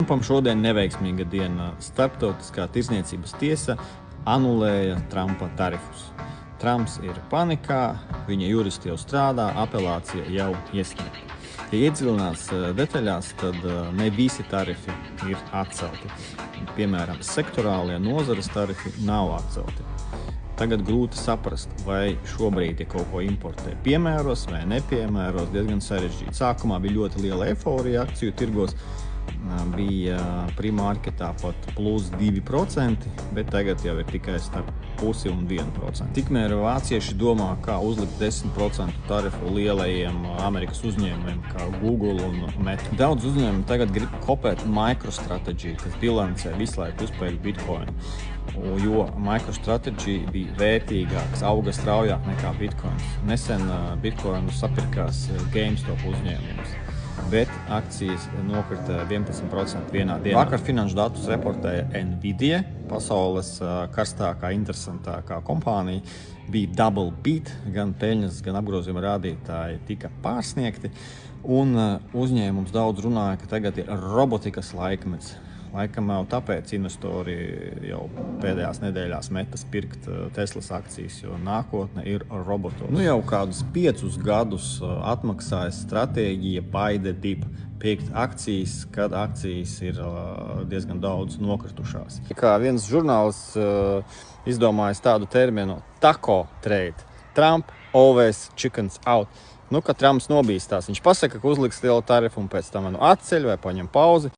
Trumpam šodien neveiksmīga diena. Starptautiskā tirdzniecības tiesa anulēja Trumpa tarifus. Trumps ir panikā, viņa juristi jau strādā, apelācija jau iesniegta. Ja iedziļinās detaļās, tad ne visi tarifi ir atcelti. Piemēram, sektorālie nozares tarifi nav atcelti. Tagad grūti saprast, vai šobrīd, ja kaut ko importē, piemēros vai nepiemēros, diezgan sarežģīti. Sākumā bija ļoti liela eiforija akciju tirgos, bija primārketā pat plus 2%, bet tagad jau ir tikai starp 0,5 un 1%. Tikmēr vācieši domā, kā uzlikt 10% tarifu lielajiem Amerikas uzņēmumiem, kā Google un Meta. Daudz uzņēmumu tagad grib kopēt MicroStrategy, kas bilancē visu laiku uzpēļ Bitcoin, jo MicroStrategy bija vērtīgāks, auga straujāk nekā Bitcoins. Nesen Bitcoinu sapirkās GameStop uzņēmums, bet akcijas nokrita 11% vienā dienā. Vakar finanšu datus reportēja Nvidia, pasaules karstākā, interesantākā kompānija. Bija double beat, gan peļņas, gan apgrozījuma rādītāji tika pārsniegti. Un uzņēmums daudz runāja, ka tagad ir robotikas laikmets. Laikam jau tāpēc investori jau pēdējās nedēļās metas pirkt Teslas akcijas, jo nākotne ir robotos. Nu jau kādus 5 gadus atmaksājas stratēģija buy the dip, pirkt akcijas, kad akcijas ir diezgan daudz nokritušās. Kā viens žurnāls izdomājis tādu terminu taco trade. Trump always chickens out. Nu, kad Trumps nobīstās, viņš pasaka, ka uzliks lielu tarifu un pēc tam atceļ vai paņem pauzi.